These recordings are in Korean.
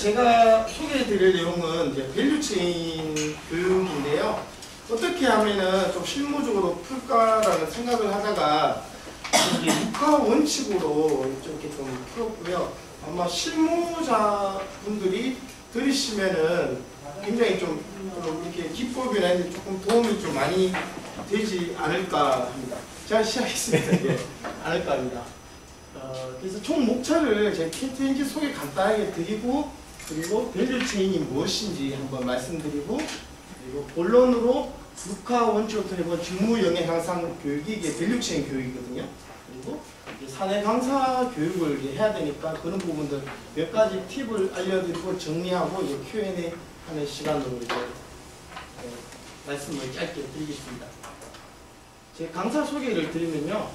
제가 소개해드릴 내용은 이제 밸류체인 교육인데요. 어떻게 하면은 좀 실무적으로 풀까라는 생각을 하다가 이게 육하 원칙으로 이렇게 좀 풀었고요. 아마 실무자분들이 들으시면은 굉장히 좀 이렇게 기법이나 이런 데 조금 도움이 좀 많이 되지 않을까 합니다. 제가 시작했습니다. 예, 않을까 합니다. 그래서 총 목차를 제 KTNG 소개 간단하게 드리고, 그리고 밸류체인이 무엇인지 한번 말씀드리고, 그리고 본론으로 육하 원칙으로 해본 직무 영역 향상 교육이 이게 밸류체인 교육이거든요. 그리고 사내 강사 교육을 해야 되니까 그런 부분들 몇 가지 팁을 알려드리고 정리하고 이제 Q&A 하는 시간으로 이제 말씀을 짧게 드리겠습니다. 제 강사 소개를 드리면요.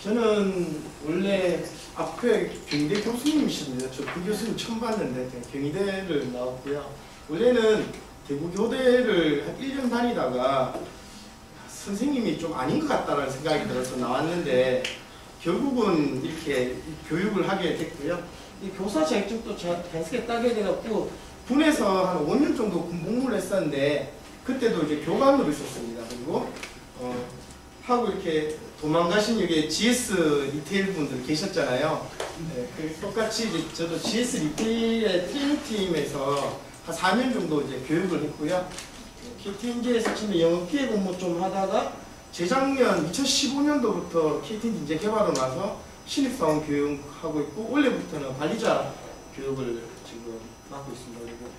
저는 원래 앞에 경희대 교수님이십니다. 저 그 교수님 처음 봤는데 경희대를 나왔고요. 원래는 대구교대를 한 1년 다니다가 선생님이 좀 아닌 것 같다는 생각이 들어서 나왔는데 결국은 이렇게 교육을 하게 됐고요. 이 교사 자격증도 자연스럽게 따게 돼갖고 군에서 한 5년 정도 군 복무를 했었는데 그때도 이제 교관으로 있었습니다. 그리고 하고 이렇게 도망가신 여기 GS 리테일 분들 계셨잖아요. 네, 똑같이 이제 저도 GS 리테일의 트레이닝팀에서 한 4년 정도 이제 교육을 했고요. KTNG에서 처음에 영업기획 업무 좀 하다가 재작년 2015년도부터 KTNG 인재 개발로 나서 신입사원 교육하고 있고 올해부터는 관리자 교육을 지금 맡고 있습니다. 그리고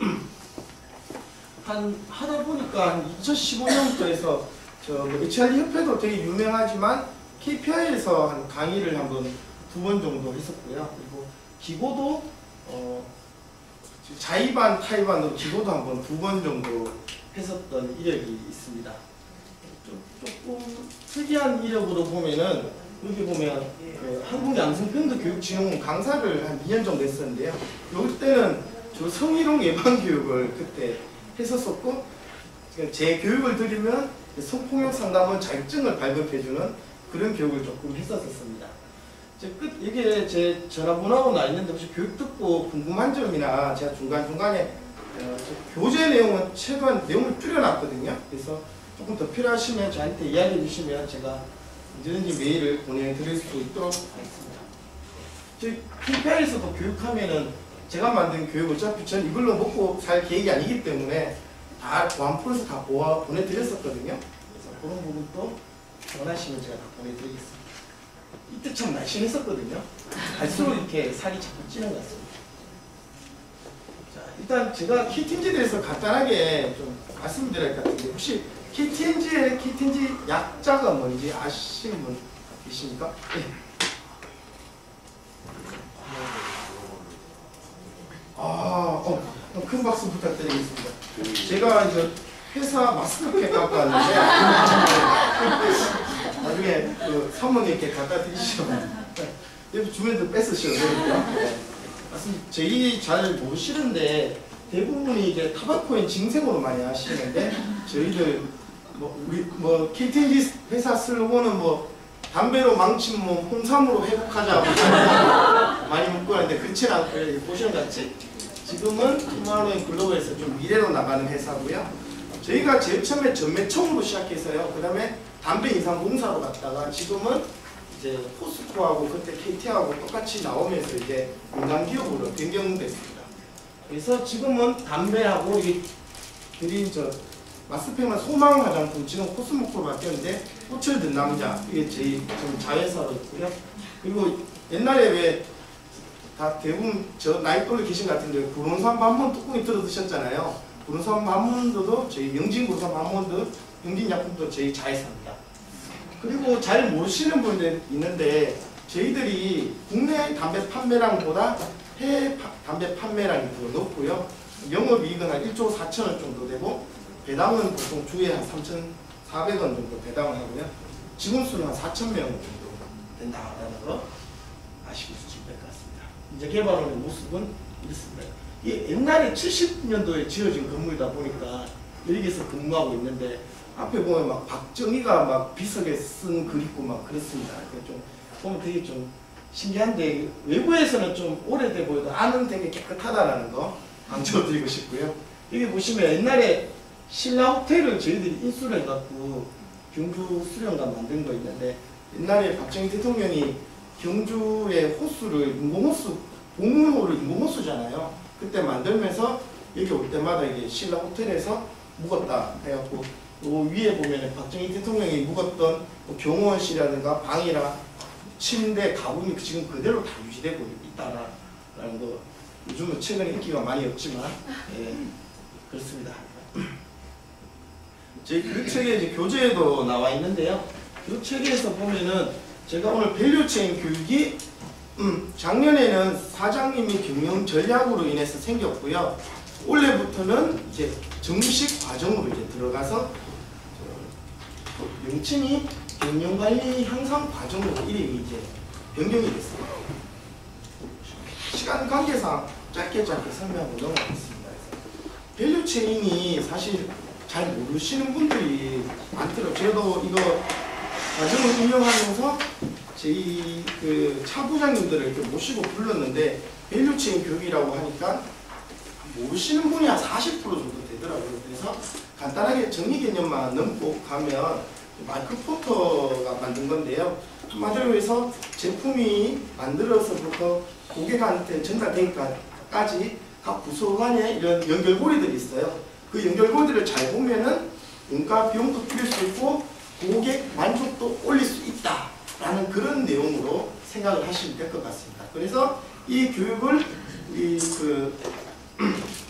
하다 보니까 2015년부터 해서 HRD 협회도 되게 유명하지만 KPI에서 한 강의를 한번 2번 정도 했었고요. 그리고 기고도 자의반, 타의반으로 기고도 한번 2번 정도 했었던 이력이 있습니다. 조금 특이한 이력으로 보면은 여기 보면 한국양성평등교육진흥원 강사를 한 2년 정도 했었는데요. 이때는 저 성희롱 예방 교육을 그때 했었었고 제 교육을 드리면 성폭력 상담원 자격증을 발급해주는 그런 교육을 조금 했었습니다. 이게 제 전화번호하고 나 있는데 혹시 교육 듣고 궁금한 점이나 제가 중간중간에 교재 내용은 최근 내용을 줄여놨거든요. 그래서 조금 더 필요하시면 저한테 이야기해 주시면 제가 언제든지 메일을 보내드릴 수 있도록 하겠습니다. 저희 KPI에서도 교육하면은 제가 만든 교육 어차피 전 이걸로 먹고 살 계획이 아니기 때문에 다 보안프로에서 다 보내드렸었거든요. 그래서 그런 부분도 원하시면 제가 다 보내드리겠습니다. 이때 참 날씬했었거든요. 갈수록 이렇게 살이 자꾸 찌는 것 같습니다. 자, 일단 제가 KTNG에 대해서 간단하게 좀 말씀드려야 할 것 같은데 혹시 KTNG의 KTNG 약자가 뭔지 아시는 분 계십니까? 네. 큰 박수 부탁드리겠습니다. 제가 이제 회사 마스크팩 갖고 왔는데 나중에 그 사모님께 갖다 드리시면 여기 주변에도 뺏으셔도 되고요. 저희 잘 모르시는데 대부분이 이제 타바코인 징생으로 많이 하시는데 저희들 뭐 KTNG 회사 슬로건은 뭐 담배로 망친 몸 홍삼으로 회복하자 많이 묻고 하는데 그렇진 않고요. 보시는 것 같이 지금은 투마로인 글로벌에서 좀 미래로 나가는 회사고요. 저희가 제일 처음에 전매청으로 시작해서요. 그 다음에 담배 인상공사로 갔다가 지금은 이제 포스코하고 그때 KT하고 똑같이 나오면서 이제 민간기업으로 변경됐습니다. 그래서 지금은 담배하고 이 드린 마스펙만 소망 화장품 지금 코스모코로 바뀌었는데 꽃을 든 남자 이게 저희 지금 자회사로 있고요. 그리고 옛날에 왜 다 대부분 저 나이 또래 계신 것 같은데 구론산 반문 뚜껑이 들어 드셨잖아요. 구론산 반문도 저희 영진 구론산 반문도 영진 약품도 저희 자회사입니다. 그리고 잘 모르시는 분들 있는데 저희들이 국내 담배 판매량보다 해외 담배 판매량이 더 높고요. 영업이익은 한 1조 4천원 정도 되고 배당은 보통 주에 한 3,400원 정도 배당을 하고요. 직원 수는 한 4,000명 정도 된다라는 거 아시고 있으시면 될 것 같습니다. 이제 개발원의 모습은 이렇습니다. 이게 옛날에 70년도에 지어진 건물이다 보니까 여기서 근무하고 있는데 앞에 보면 막 박정희가 막 비석에 쓴 글 있고 막 그렇습니다. 좀 보면 되게 좀 신기한데 외부에서는 좀 오래돼 보여도 안은 되게 깨끗하다라는 거 강조드리고 싶고요. 여기 보시면 옛날에 신라 호텔을 저희들이 인수를 해갖고 경주 수련관 만든 거 있는데, 옛날에 박정희 대통령이 경주의 호수를 인공호수, 봉우호를 인공호수잖아요. 그때 만들면서 여기 올 때마다 이게 신라 호텔에서 묵었다 해갖고, 요 위에 보면은 박정희 대통령이 묵었던 뭐 경호원실이라든가 방이라 침대, 가구이 지금 그대로 다 유지되고 있다라는 거. 요즘은 최근에 인기가 많이 없지만, 예, 그렇습니다. 저희 그 책에 이제 교재에도 나와 있는데요. 그 책에서 보면은 제가 오늘 밸류체인 교육이 작년에는 사장님이 경영 전략으로 인해서 생겼고요. 올해부터는 이제 정식 과정으로 이제 들어가서 명칭이 경영관리 향상 과정으로 이름이 이제 변경이 됐습니다. 시간 관계상 짧게 설명하고 넘어가겠습니다. 밸류체인이 사실 잘 모르시는 분들이 많더라고요. 저도 이거 과정을 운영하면서 저희 그 차부장님들을 이렇게 모시고 불렀는데, 밸류체인 교육이라고 하니까 모르시는 분이 한 40% 정도 되더라고요. 그래서 간단하게 정의 개념만 넘고 가면 마이크 포터가 만든 건데요. 한마디로 해서 제품이 만들어서부터 고객한테 전달되기까지 각 부서 간에 이런 연결고리들이 있어요. 그 연결고리들을 잘 보면은 원가 비용도 줄일 수 있고 고객 만족도 올릴 수 있다라는 그런 내용으로 생각을 하시면 될 것 같습니다. 그래서 이 교육을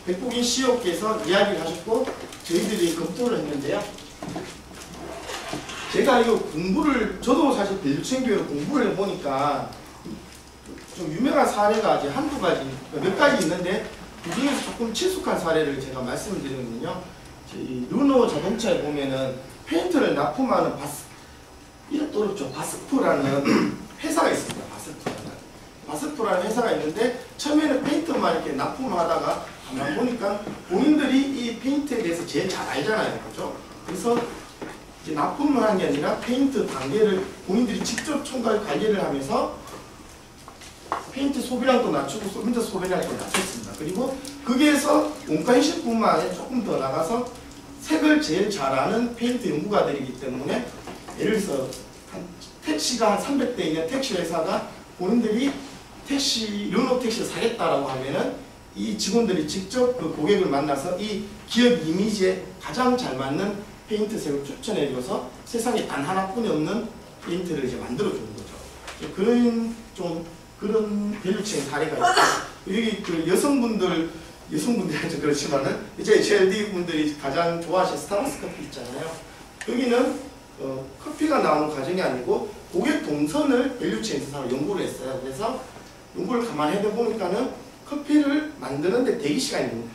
백복인 CEO께서 이야기를 하셨고 저희들이 검토를 했는데요. 제가 이거 공부를, 저도 사실 밸류체인 교육을 공부를 해보니까 좀 유명한 사례가 이제 한두 가지, 몇 가지 있는데 그 중에서 조금 친숙한 사례를 제가 말씀을 드리면요. 저희 르노 자동차에 보면은 페인트를 납품하는 이름도 어렵죠. 바스프라는 회사가 있습니다. 바스프라는 회사가 있는데, 처음에는 페인트만 이렇게 납품하다가 가만 보니까 본인들이 이 페인트에 대해서 제일 잘 알잖아요. 그죠? 그래서 이제 납품을 하는 게 아니라 페인트 단계를 본인들이 직접 총괄 관리를 하면서 페인트 소비량도 낮추고 소비자 소비량도 낮췄습니다. 그리고 거기에서 원가 인식뿐만 아니라 조금 더 나가서 색을 제일 잘 아는 페인트 연구가들이기 때문에, 예를 들어서 택시가 한 300대 있는 택시 회사가 본인들이 르노 택시를 사겠다라고 하면은 이 직원들이 직접 그 고객을 만나서 이 기업 이미지에 가장 잘 맞는 페인트색을 추천해줘서 세상에 단 하나뿐이 없는 페인트를 이제 만들어주는 거죠. 그런 밸류체인 사례가 있고, 여기 그 여성분들한테 그렇지만은 이제 JLD 분들이 가장 좋아하시는 스타벅스 커피 있잖아요. 여기는 커피가 나오는 과정이 아니고 고객 동선을 밸류체인에서 연구를 했어요. 그래서 연구를 가만히 해보니까는 커피를 만드는데 대기 시간이 너무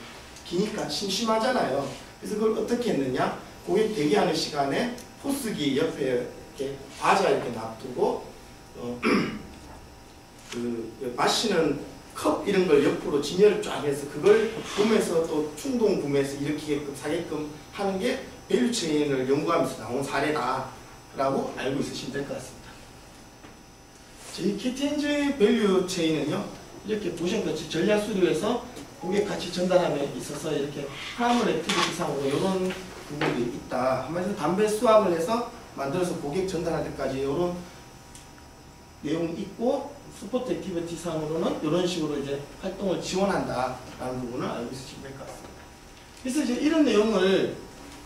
기니까 심심하잖아요. 그래서 그걸 어떻게 했느냐? 고객 대기하는 시간에 포스기 옆에 이렇게 과자 이렇게 놔두고 그 마시는 컵 이런 걸 옆으로 진열을 쫙 해서 그걸 보면서 또 충동 구매해서 일으키게끔 사게끔 하는 게 밸류체인을 연구하면서 나온 사례다라고 알고 있으시면 될 것 같습니다. 저희 KTNG 밸류체인은요, 이렇게 보시는 것처럼 전략 수립에서 고객 가치 전달함에 있어서 이렇게 프라이머 액티비티상으로 이런 부분이 있다. 한마디로 담배 수확을 해서 만들어서 고객 전달할 때까지 이런 내용이 있고, 스포트 액티비티상으로는 이런 식으로 이제 활동을 지원한다라는 부분을 알고 있으시면 될 것 같습니다. 그래서 이제 이런 내용을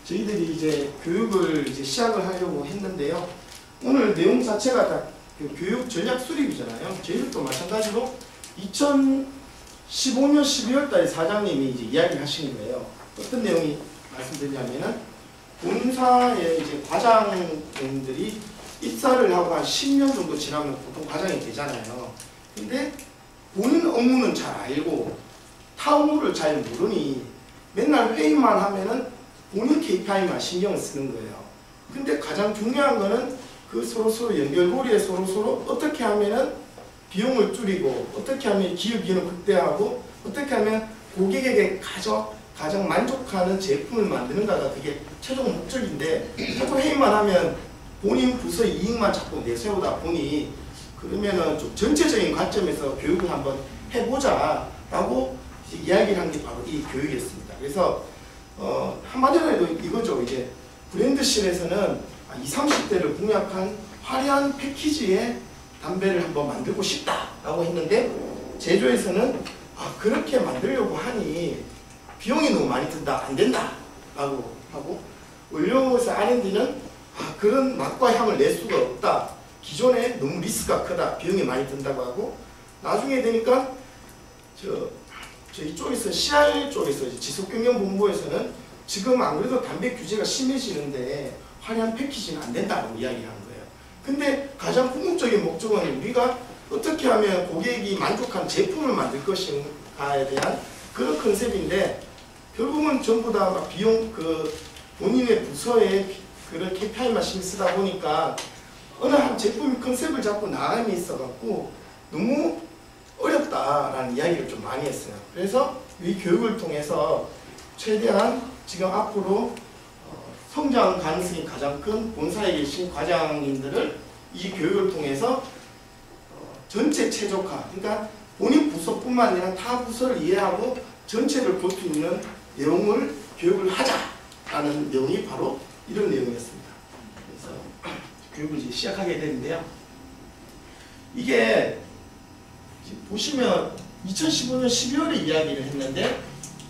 저희들이 이제 교육을 이제 시작을 하려고 했는데요. 오늘 내용 자체가 다 교육 전략 수립이잖아요. 저희들도 마찬가지로 2015년 12월 달에 사장님이 이제 이야기를 하시는 거예요. 어떤 내용이 말씀드리냐면은, 본사의 이제 과장님들이 입사를 하고 한 10년 정도 지나면 보통 과장이 되잖아요. 근데 본인 업무는 잘 알고 타 업무를 잘 모르니 맨날 회의만 하면은 본인 KPI만 신경을 쓰는 거예요. 근데 가장 중요한 거는 그 서로서로 연결고리에 서로서로 어떻게 하면은 비용을 줄이고, 어떻게 하면 기업 이익을 극대화하고, 어떻게 하면 고객에게 가장 만족하는 제품을 만드는가가 그게 최종 목적인데, 자꾸 회의만 하면 본인 부서의 이익만 자꾸 내세우다 보니, 그러면은 좀 전체적인 관점에서 교육을 한번 해보자 라고 이야기를 한 게 바로 이 교육이었습니다. 그래서 한마디로 해도 이거죠. 이제 브랜드실에서는 20, 30대를 공략한 화려한 패키지의 담배를 한번 만들고 싶다라고 했는데 제조에서는 그렇게 만들려고 하니 비용이 너무 많이 든다, 안 된다 라고 하고 원료에서 R&D는 그런 맛과 향을 낼 수가 없다, 기존에 너무 리스크가 크다, 비용이 많이 든다고 하고 나중에 되니까 저희 쪽에서 CR 쪽에서 지속경영본부에서는 지금 안 그래도 담배 규제가 심해지는데 화려한 패키지는 안 된다고 이야기하는 거예요. 근데 가장 궁극적인 목적은 우리가 어떻게 하면 고객이 만족한 제품을 만들 것인가에 대한 그런 컨셉인데 결국은 전부 다 비용 본인의 부서에 그런 KPI만 신경 쓰다 보니까 어느 한 제품이 컨셉을 잡고 나감이 있어갖고 너무 어렵다라는 이야기를 좀 많이 했어요. 그래서 이 교육을 통해서 최대한 지금 앞으로 성장 가능성이 가장 큰 본사에 계신 과장님들을 이 교육을 통해서 전체 최적화, 그러니까 본인 부서뿐만 아니라 타 부서를 이해하고 전체를 볼 수 있는 내용을 교육을 하자라는 내용이 바로 이런 내용이었습니다. 그래서 교육을 이제 시작하게 되는데요. 이게 보시면 2015년 12월에 이야기를 했는데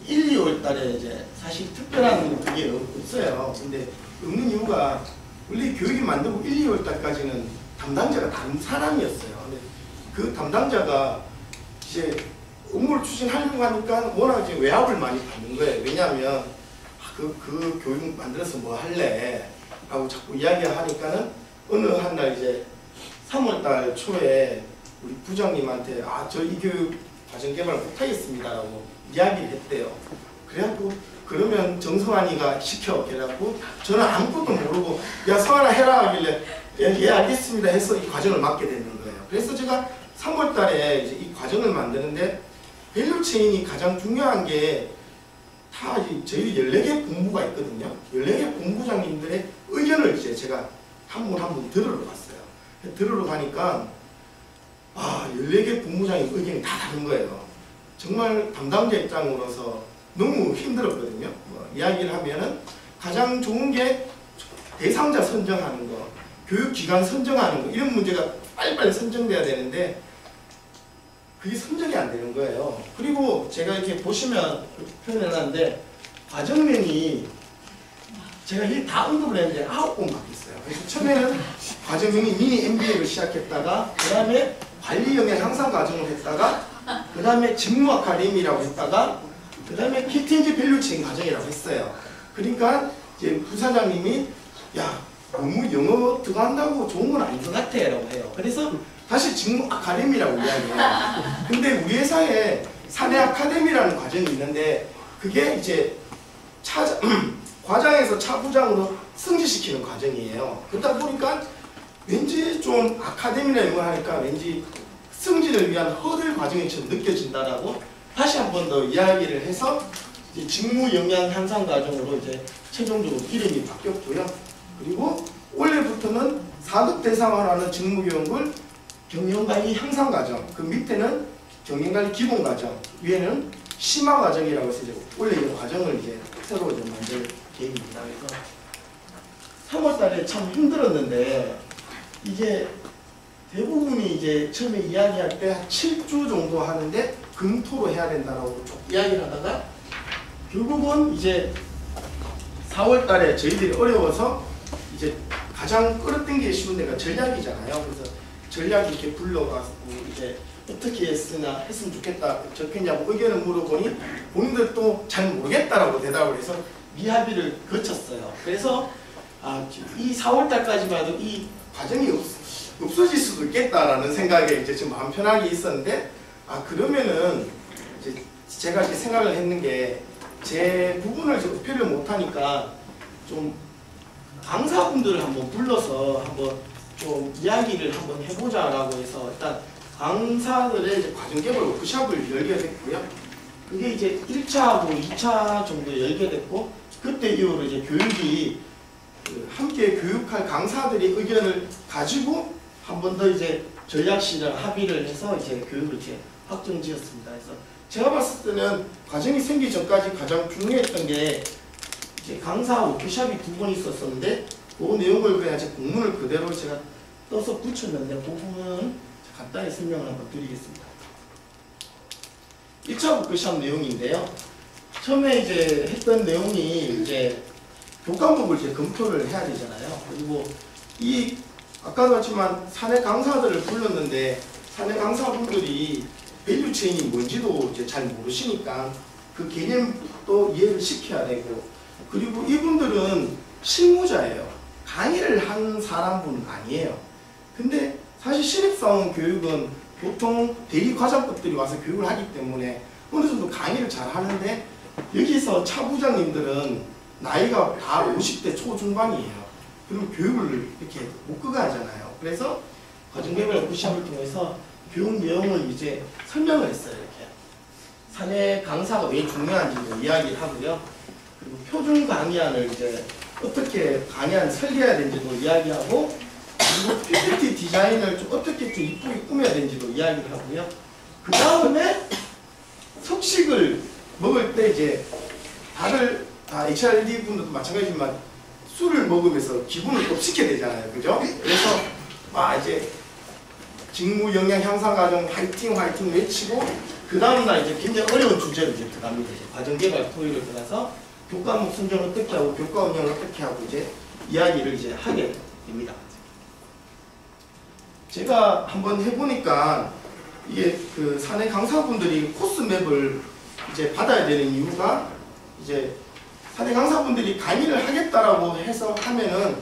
1, 2월 달에 이제 사실 특별한 그게 없어요. 근데 없는 이유가 원래 교육이 만들고 1, 2월 달까지는 담당자가 다른 사람이었어요. 근데 그 담당자가 이제 업무를 추진하려고 하니까 워낙 이제 외압을 많이 받는 거예요. 왜냐하면 그 교육 만들어서 뭐 할래? 라고 자꾸 이야기하니까는 어느 한 날 이제 3월 달 초에 우리 부장님한테 저 이 교육 과정 개발 못하겠습니다 라고 이야기를 했대요. 그래갖고 그러면 정성환이가 시켜. 그래갖고 저는 아무것도 모르고 야 성환아 해라 하길래 예 알겠습니다 해서 이 과정을 맡게 되는 거예요. 그래서 제가 3월 달에 이제 이 과정을 만드는데 밸류체인이 가장 중요한 게 다 저희 14개 본부가 있거든요. 14개 본부장님들의 의견을 이제 제가 한 분 한 분 들으러 갔어요. 들으러 가니까 14개 본부장의 의견이 다 다른 거예요. 정말 담당자 입장으로서 너무 힘들었거든요. 이야기를 하면은 가장 좋은 게 대상자 선정하는 거, 교육기관 선정하는 거, 이런 문제가 빨리빨리 선정돼야 되는데 그게 선정이 안 되는 거예요. 그리고 제가 이렇게 보시면 표현해놨는데 과정명이 제가 이 다 언급을 했는데 9번 바뀌었어요. 그래서 처음에는 과정명이 미니 MBA를 시작했다가 그 다음에 관리영역 향상 과정을 했다가 그 다음에 직무 아카데미라고 했다가 그 다음에 KTNG 밸류체인 과정이라고 했어요. 그러니까 이제 부사장님이 야 너무 영어 들어간다고 좋은 건 아닌 것 같아 라고 해요. 그래서 다시 직무 아카데미라고 이야기해요. 근데 우리 회사에 사내 아카데미라는 과정이 있는데 그게 이제 과장에서 차부장으로 승진시키는 과정이에요. 그러다 보니까 왠지 좀 아카데미나 이런 거 하니까 왠지 승진을 위한 허들 과정처럼 느껴진다라고 다시 한 번 더 이야기를 해서 이제 직무 역량 향상 과정으로 이제 최종적으로 이름이 바뀌었고요. 그리고 올해부터는 4급 대상화라는 직무 교육을 경영관리 향상 과정, 그 밑에는 경영관리 기본 과정, 위에는 심화 과정이라고 해서 이제 원래 이 과정을 이제 새로 이제 만들 계획입니다. 그래서 3월달에 참 힘들었는데 이게 대부분이 이제 처음에 이야기할 때 7주 정도 하는데 금토로 해야 된다라고 쭉 이야기를 하다가 결국은 이제 4월달에 저희들이 어려워서 이제 가장 끌어당기기 쉬운 데가 전략이잖아요. 그래서 전략 이렇게 불러가지고 이제 어떻게 했으면 좋겠다 적겠냐고 의견을 물어보니 본인들도 잘 모르겠다라고 대답을 해서 미합의를 거쳤어요. 그래서 이 4월달까지만 해도 이 과정이 없어질 수도 있겠다라는 생각에 이제 좀 마음 편하게 있었는데 그러면은 이제 제가 이렇게 생각을 했는 게 제 부분을 어필을 못하니까 좀 강사분들을 한번 불러서 한번 좀 이야기를 한번 해보자라고 해서 일단 강사들의 이제 과정 개발 워크숍을 열게 됐고요. 그게 이제 1차하고 2차 정도 열게 됐고 그때 이후로 이제 교육이 함께 교육할 강사들의 의견을 가지고 한 번 더 이제 전략실을 합의를 해서 이제 교육을 이제 확정지었습니다. 그래서 제가 봤을 때는 과정이 생기기 전까지 가장 중요했던 게 이제 강사 워크숍이 2번 있었었는데 그 내용을 그냥 제 공문을 그대로 제가 떠서 붙였는데 그 부분은 간단히 설명을 한번 드리겠습니다. 1차 워크숍 내용인데요. 처음에 이제 했던 내용이 이제 교과목을 이제 검토를 해야 되잖아요. 그리고 이 아까도 했지만 사내 강사들을 불렀는데 사내 강사분들이 밸류 체인이 뭔지도 이제 잘 모르시니까 그 개념도 이해를 시켜야 되고, 그리고 이분들은 실무자예요. 강의를 한 사람분은 아니에요. 근데 사실 신입사원 교육은 보통 대리 과장급들이 와서 교육을 하기 때문에 어느 정도 강의를 잘 하는데, 여기서 차부장님들은 나이가 다 50대 초중반이에요. 그럼 교육을 이렇게 못 그가하잖아요. 그래서 과정개발 워크숍을 통해서 교육 내용을 이제 설명을 했어요. 이렇게 사내 강사가 왜 중요한지도 이야기를 하고요. 그리고 표준 강의안을 이제 어떻게 강의안 설계해야 되는지도 이야기하고, 그리고 PPT 디자인을 좀 어떻게 좀 이쁘게 꾸며야 되는지도 이야기를 하고요. 그 다음에 석식을 먹을 때 이제 다들 HRD 분들도 마찬가지지만 술을 먹으면서 기분을 업시켜야 되잖아요. 그죠? 그래서 이제 직무 역량 향상 과정 화이팅 화이팅 외치고, 그 다음날 이제 굉장히 어려운 주제로 이제 들어갑니다. 이제 과정 개발 토의를 들어가서 교과목 선정을 어떻게 하고 교과 운영을 어떻게 하고 이제 이야기를 이제 하게 됩니다. 제가 한번 해보니까 이게 그 사내 강사분들이 코스맵을 이제 받아야 되는 이유가, 이제 사내 강사분들이 강의를 하겠다라고 해서 하면은,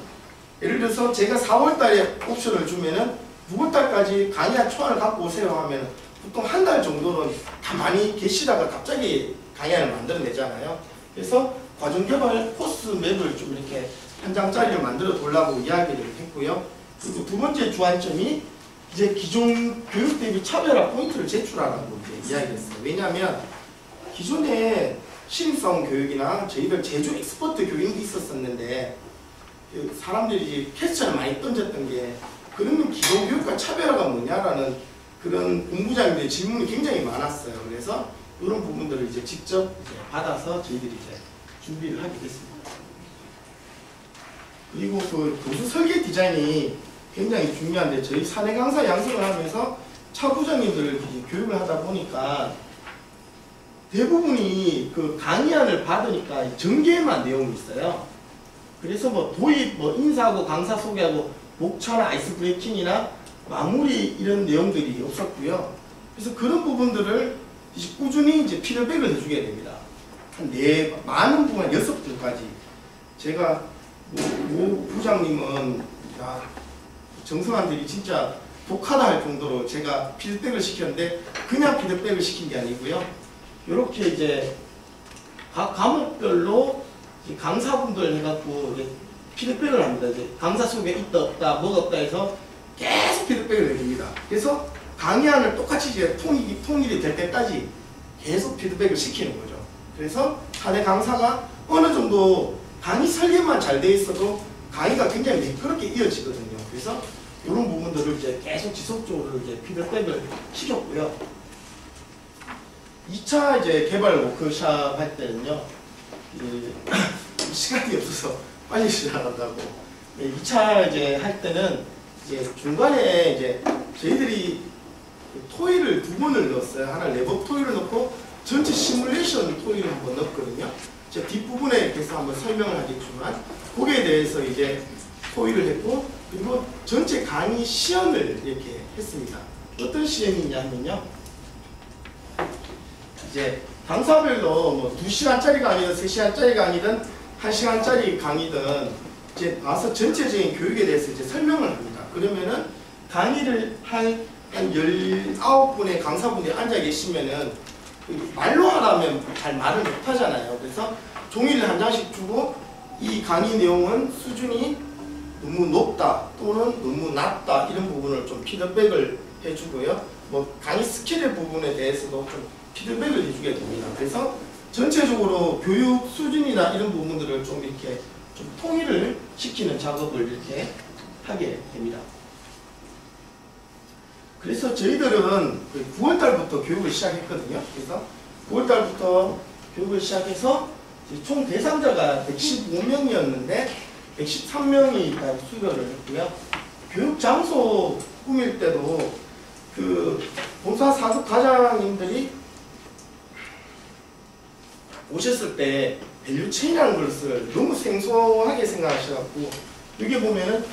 예를 들어서 제가 4월달에 옵션을 주면은 6월달까지 강의한 초안을 갖고 오세요 하면 보통 한 달 정도는 가만히 계시다가 갑자기 강의안을 만들어내잖아요. 그래서 과정개발 코스맵을 좀 이렇게 한 장짜리를 만들어 보려고 이야기를 했고요. 그리고 두 번째 주안점이 이제 기존 교육 대비 차별화 포인트를 제출하라고 이제 이야기했어요. 왜냐하면 기존에 신입사원 교육이나 저희들 제조 엑스퍼트 교육이 있었었는데, 사람들이 퀘스천을 많이 던졌던 게, 그러면 기존 교육과 차별화가 뭐냐라는 그런 본부장님들의 질문이 굉장히 많았어요. 그래서 이런 부분들을 이제 직접 이제 받아서 저희들이 이제 준비를 하게 됐습니다. 그리고 그 교수 설계 디자인이 굉장히 중요한데, 저희 사내 강사 양성을 하면서 차부장님들 교육을 하다 보니까 대부분이 그 강의안을 받으니까 전개만 내용이 있어요. 그래서 뭐 도입, 뭐 인사하고 강사 소개하고 목차나 아이스 브레이킹이나 마무리 이런 내용들이 없었고요. 그래서 그런 부분들을 이제 꾸준히 이제 피드백을 해주게 됩니다. 많은 부분 6분까지. 제가 모 부장님은 정성환들이 진짜 독하다 할 정도로 제가 피드백을 시켰는데, 그냥 피드백을 시킨 게 아니고요. 이렇게 이제 각 과목별로 강사분들 해갖고 이제 피드백을 합니다. 이제 강사 속에 있다 없다 뭐가 없다 해서 계속 피드백을 해줍니다. 그래서 강의안을 똑같이 이제 통일이 될 때까지 계속 피드백을 시키는 거죠. 그래서 사내 강사가 어느 정도 강의 설계만 잘 돼 있어도 강의가 굉장히 매끄럽게 이어지거든요. 그래서 이런 부분들을 이제 계속 지속적으로 이제 피드백을 시켰고요. 2차 이제 개발 워크숍 할 때는요, 시간이 없어서 빨리 시작한다고. 2차 이제 할 때는 이제 중간에 이제 저희들이 토의를 2번을 넣었어요. 하나 랩업 토의를 넣고 전체 시뮬레이션 토의를 한번 넣었거든요. 제가 뒷부분에 이렇게 해서 한번 설명을 하겠지만, 거기에 대해서 이제 토의를 했고, 그리고 전체 강의 시연을 이렇게 했습니다. 어떤 시연이냐면요, 이제 강사별로 뭐 2시간짜리 강의든 3시간짜리 강의든 1시간짜리 강의든 이제 와서 전체적인 교육에 대해서 이제 설명을 합니다. 그러면은 강의를 한 19분의 강사분들이 앉아 계시면은 말로 하라면 잘 말을 못 하잖아요. 그래서 종이를 한 장씩 주고, 이 강의 내용은 수준이 너무 높다 또는 너무 낮다 이런 부분을 좀 피드백을 해주고요. 뭐 강의 스킬의 부분에 대해서도 좀 피드백을 해주게 됩니다. 그래서 전체적으로 교육 수준이나 이런 부분들을 좀 이렇게 좀 통일을 시키는 작업을 이렇게 하게 됩니다. 그래서 저희들은 9월달부터 교육을 시작했거든요. 그래서 9월달부터 교육을 시작해서 총 대상자가 115명이었는데 113명이 일단 수료를 했고요. 교육 장소 꾸밀 때도 그 봉사 사급 과장님들이 오셨을 때 밸류체인이라는 것을 너무 생소하게 생각하셔갖고 여기 보면은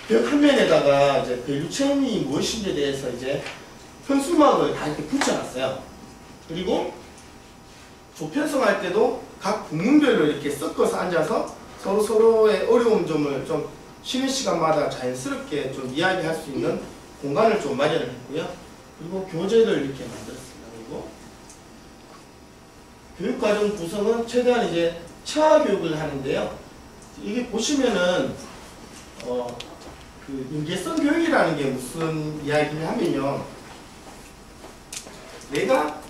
벽 한 면에다가 이제 밸류체인이 무엇인지에 대해서 이제 현수막을 다 이렇게 붙여놨어요. 그리고 조편성할 때도 각 부문별로 이렇게 섞어서 앉아서 서로의 어려운 점을 좀 쉬는 시간마다 자연스럽게 좀 이야기할 수 있는 공간을 좀 마련을 했고요. 그리고 교재를 이렇게 만들었습니다. 그리고 교육과정 구성은 최대한 이제 체화 교육을 하는데요. 이게 보시면은 그 인계성 교육이라는 게 무슨 이야기냐 하면요. 내가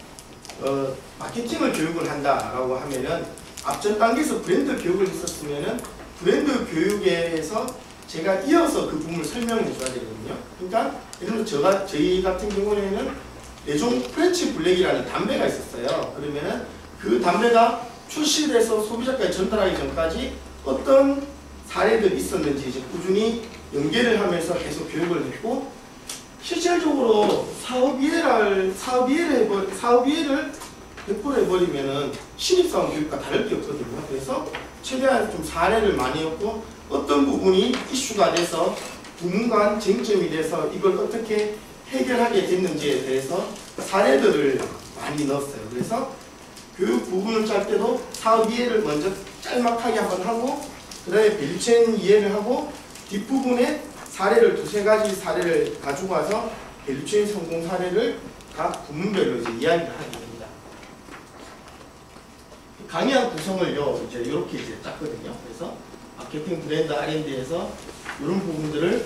마케팅을 교육을 한다라고 하면은 앞전 단계에서 브랜드 교육을 했었으면은 브랜드 교육에서 제가 이어서 그 부분을 설명해 줘야 되거든요. 그러니까 예를 들어 저희 같은 경우에는 레종 프렌치 블랙이라는 담배가 있었어요. 그러면은 그 담배가 출시돼서 소비자까지 전달하기 전까지 어떤 사례들이 있었는지 이제 꾸준히 연계를 하면서 계속 교육을 했고, 실질적으로 사업 이해를 100% 해버리면은 신입사원 교육과 다를 게 없거든요. 그래서 최대한 좀 사례를 많이 했고, 어떤 부분이 이슈가 돼서 부문 간 쟁점이 돼서 이걸 어떻게 해결하게 됐는지에 대해서 사례들을 많이 넣었어요. 그래서 교육 부분을 짤 때도 사업 이해를 먼저 짤막하게 한번 하고, 그 다음에 밸류체인 이해를 하고, 뒷부분에 사례를 두세 가지 사례를 가지고 와서 밸류체인 성공 사례를 각 부문별로 이제 이야기를 하게 됩니다. 강의한 구성을요, 이제 이렇게 이제 짰거든요. 그래서 마케팅 브랜드 R&D에서 이런 부분들을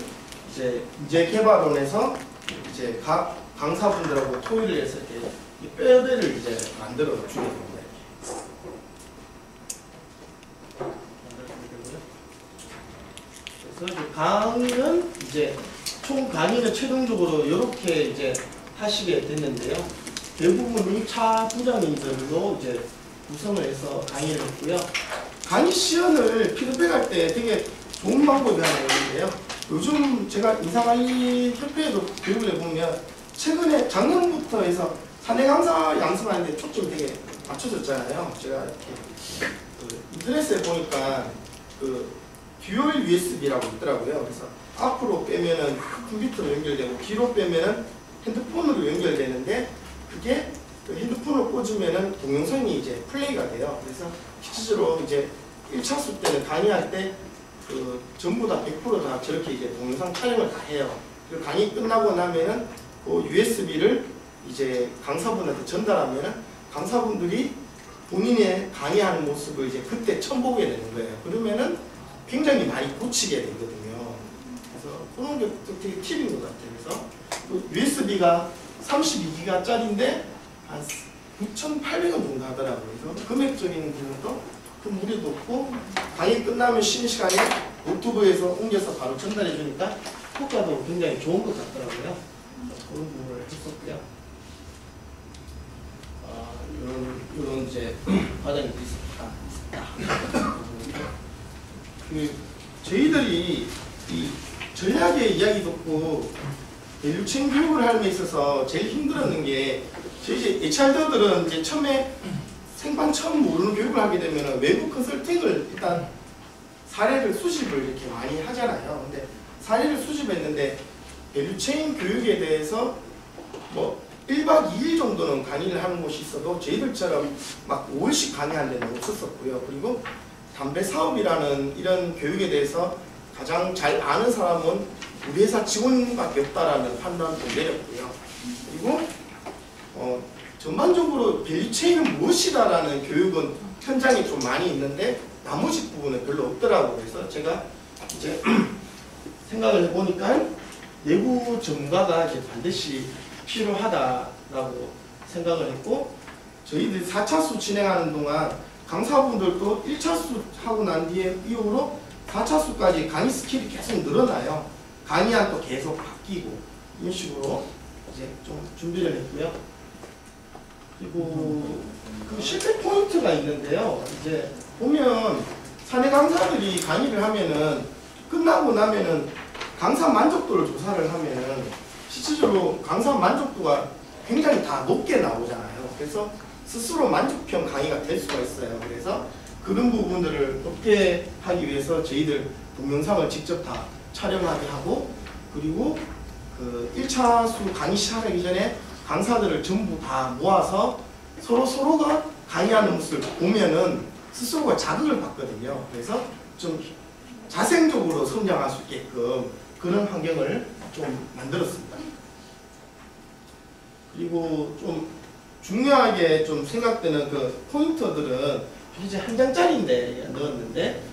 이제 인재 개발원에서 이제 각 강사분들하고 토의를 해서 이렇게 뼈대를 이제 만들어 주게 됩니다. 그래서 강의는 이제 총 강의는 최종적으로 이렇게 이제 하시게 됐는데요. 대부분 1차 부장님들로 이제 구성을 해서 강의를 했고요. 강의 시연을 피드백할 때 되게 좋은 방법이 하나 있는데요. 요즘 제가 인사관리 협회에도 교육을 해보면 최근에 작년부터 해서 사내 강사 양성하는데 초점이 되게 맞춰졌잖아요. 제가 이렇게 인터넷에 보니까 듀얼 USB라고 있더라고요. 그래서 앞으로 빼면은 컴퓨터로 연결되고 뒤로 빼면은 핸드폰으로 연결되는데, 그게 핸드폰을 꽂으면은 동영상이 이제 플레이가 돼요. 그래서 실제로 이제 1차수 때는 강의할 때 전부 다 100% 다 저렇게 이제 동영상 촬영을 다 해요. 그리고 강의 끝나고 나면은 그 USB를 이제 강사분한테 전달하면은 강사분들이 본인의 강의하는 모습을 이제 그때 처음 보게 되는 거예요. 그러면은 굉장히 많이 고치게 되거든요. 그래서 그런 게 되게 팁인 것 같아요. 그래서 USB가 32기가짜리인데 한 9,800원 정도 하더라고요. 그래서 금액적인 부분도 큰 무리도 없고, 강의 끝나면 쉬는 시간에 노트북에서 옮겨서 바로 전달해 주니까 효과도 굉장히 좋은 것 같더라고요. 그런 부분을 했었고요. 이런 이제 과정이 있었다. 저희들이 이 전략의 이야기 듣고 밸류체인 교육을 하는 데 있어서 제일 힘들었는 게, 저희 이제 HR들은 이제 처음에 생판 처음 모르는 교육을 하게 되면 외부 컨설팅을 일단 사례를 수집을 이렇게 많이 하잖아요. 근데 사례를 수집했는데 밸류체인 교육에 대해서 뭐 1박 2일 정도는 강의를 하는 곳이 있어도 저희들처럼 막 5일씩 강의하는 데는 없었었고요. 그리고 담배 사업이라는 이런 교육에 대해서 가장 잘 아는 사람은 우리 회사 직원밖에 없다라는 판단도 내렸고요. 그리고 전반적으로 밸류체인은 무엇이다라는 교육은 현장에 좀 많이 있는데 나머지 부분은 별로 없더라고요. 그래서 제가 이제 생각을 해보니까 내부 전문가가 이제 반드시 필요하다라고 생각을 했고, 저희들이 4차수 진행하는 동안 강사분들도 1차수 하고 난 뒤에 이후로 4차수까지 강의 스킬이 계속 늘어나요. 강의안도 계속 바뀌고 이런 식으로 이제 좀 준비를 했고요. 그리고 그 실패 포인트가 있는데요. 이제 보면 사내 강사들이 강의를 하면은 끝나고 나면은 강사 만족도를 조사를 하면은 실질적으로 강사 만족도가 굉장히 다 높게 나오잖아요. 그래서 스스로 만족형 강의가 될 수가 있어요. 그래서 그런 부분들을 높게 하기 위해서 저희들 동영상을 직접 다 촬영하게 하고, 그리고 그 1차 수 강의 시작하기 전에 강사들을 전부 다 모아서 서로가 강의하는 모습을 보면은 스스로가 자극을 받거든요. 그래서 좀 자생적으로 성장할 수 있게끔 그런 환경을 좀 만들었습니다. 그리고 좀 중요하게 좀 생각되는 그 포인터들은 이제 한 장짜리인데 넣었는데,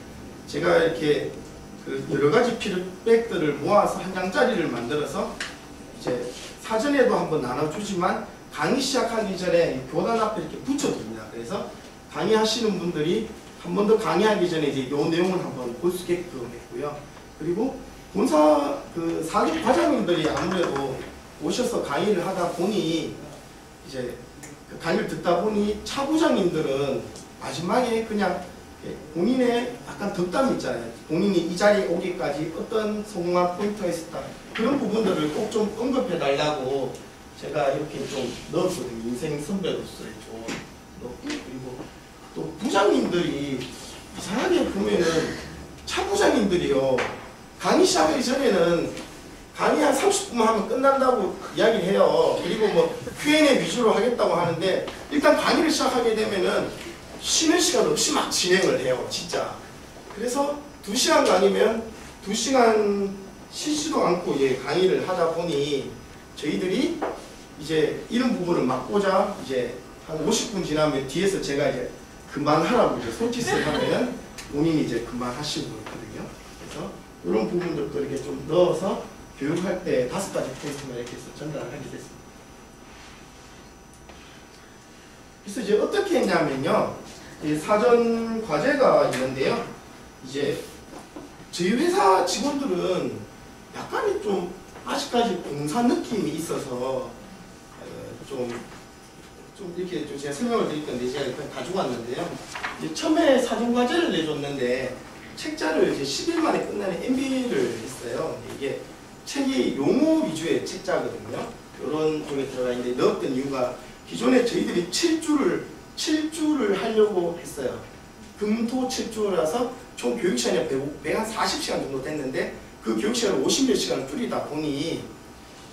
제가 이렇게 그 여러 가지 피드백들을 모아서 한 장짜리를 만들어서 이제 사전에도 한번 나눠주지만 강의 시작하기 전에 교단 앞에 이렇게 붙여둡니다. 그래서 강의하시는 분들이 한 번 더 강의하기 전에 이제 요 내용을 한번 볼 수 있게끔 했고요. 그리고 본사 그 사교 과장님들이 아무래도 오셔서 강의를 하다 보니 이제 그 강의를 듣다 보니 차부장님들은 마지막에 그냥 본인의 약간 덕담 있잖아요. 본인이 이 자리에 오기까지 어떤 성공한 포인트가 있었다. 그런 부분들을 꼭 좀 언급해 달라고 제가 이렇게 좀 넣었거든요. 인생 선배로서의 좀 넣고, 그리고 또 부장님들이 이상하게 보면은 차부장님들이요. 강의 시작하기 전에는 강의 한 30분만 하면 끝난다고 이야기를 해요. 그리고 뭐 Q&A 위주로 하겠다고 하는데 일단 강의를 시작하게 되면은 쉬는 시간 없이 막 진행을 해요. 진짜. 그래서 2시간 강의면 2시간 쉬지도 않고 강의를 하다 보니 저희들이 이제 이런 부분을 막고자 이제 한 50분 지나면 뒤에서 제가 이제 그만하라고 이제 손짓을 하면 본인이 이제 그만하시고 있거든요. 그래서 이런 부분들도 이렇게 좀 넣어서 교육할 때 5가지 포인트만 이렇게 해서 전달을 하게 됐습니다. 그래서 이제 어떻게 했냐면요. 사전 과제가 있는데요. 이제 저희 회사 직원들은 약간의 좀 아직까지 공사 느낌이 있어서 좀 이렇게 좀 제가 설명을 드릴 건데 제가 그냥 가지고 왔는데요. 이제 처음에 사전 과제를 내줬는데 책자를 이제 10일 만에 끝나는 MB를 했어요. 이게 책이 용어 위주의 책자거든요. 이런 쪽에 들어가 있는데 넣었던 이유가 기존에 저희들이 7주를 하려고 했어요. 금토 7주라서 총 교육 시간이 140시간 정도 됐는데 그 교육 시간을 50몇 시간을 줄이다 보니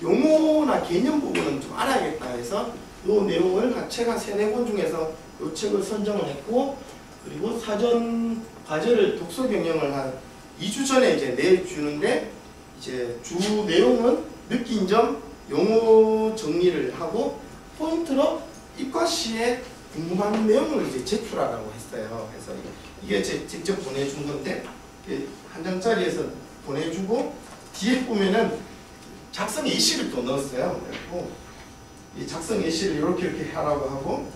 용어나 개념 부분은 좀 알아야겠다 해서 이 내용을 책 한 3-4권 중에서 이 책을 선정을 했고, 그리고 사전 과제를 독서 경영을 한 2주 전에 이제 내주는데 이제 주 내용은 느낀 점, 용어 정리를 하고 포인트로 입과 시에 궁금한 내용을 이제 제출하라고 했어요. 그래서 이게 제 직접 보내준 건데 한 장짜리에서 보내주고 뒤에 보면은 작성 예시를 또 넣었어요. 그리고 이 작성 예시를 이렇게 하라고 하고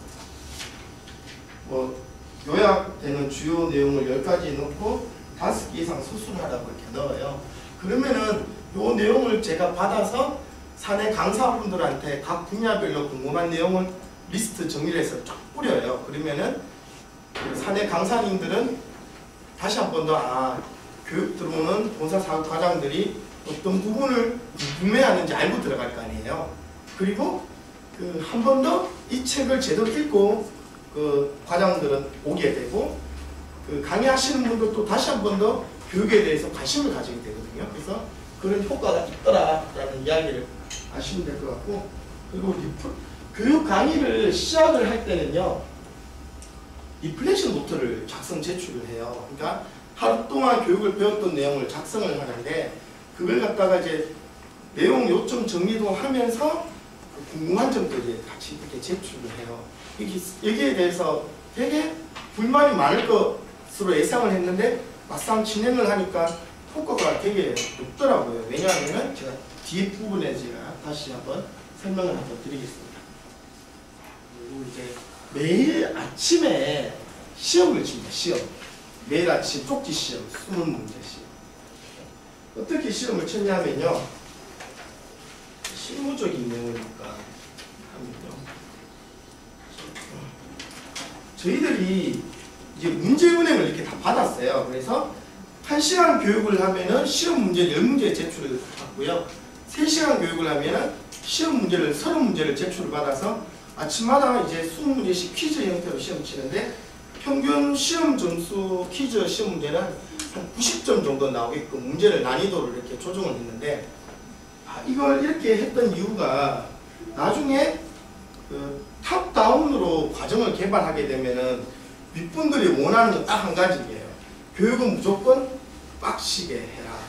뭐 요약되는 주요 내용을 10가지 넣고 5개 이상 수술하라고 이렇게 넣어요. 그러면은 요 내용을 제가 받아서 사내 강사분들한테 각 분야별로 궁금한 내용을 리스트 정리를 해서 쫙 뿌려요. 그러면은 사내 강사님들은 다시 한 번 더 교육 들어오는 본사 사업 과장들이 어떤 부분을 궁금해하는지 알고 들어갈 거 아니에요. 그리고 한 번 더 이 책을 제대로 읽고 과장들은 오게 되고 강의하시는 분들도 다시 한 번 더 교육에 대해서 관심을 가지게 되거든요. 그래서 그런 효과가 있더라라는 이야기를 아시면 될 것 같고, 그리고 교육 강의를 시작을 할 때는요. 리플렉션 노트를 작성 제출을 해요. 그러니까 하루 동안 교육을 배웠던 내용을 작성을 하는데 그걸 갖다가 이제 내용 요점 정리도 하면서 궁금한 점도 이제 같이 이렇게 제출을 해요. 여기에 대해서 되게 불만이 많을 것으로 예상을 했는데 막상 진행을 하니까 효과가 되게 높더라고요. 왜냐하면 제가 뒷부분에 제가 다시 한번 설명을 한번 드리겠습니다. 그리고 이제 매일 아침에 시험을 칩니다. 시험. 매일 아침 쪽지 시험, 20문제 시험. 어떻게 시험을 쳤냐면요. 실무적인 내용이니까 하면요. 저희들이 이제 문제은행을 이렇게 다 받았어요. 그래서 1시간 교육을 하면은 시험 문제 10문제 제출을 받고요. 3시간 교육을 하면은 시험 문제를 30문제를 제출을 받아서 아침마다 이제 20문제씩 퀴즈 형태로 시험 치는데 평균 시험 점수 퀴즈 시험 문제는 한 90점 정도 나오게끔 문제를 난이도를 이렇게 조정을 했는데 이걸 이렇게 했던 이유가 나중에 그 탑다운으로 과정을 개발하게 되면은 윗분들이 원하는 건 딱 한 가지예요. 교육은 무조건 빡시게 해라.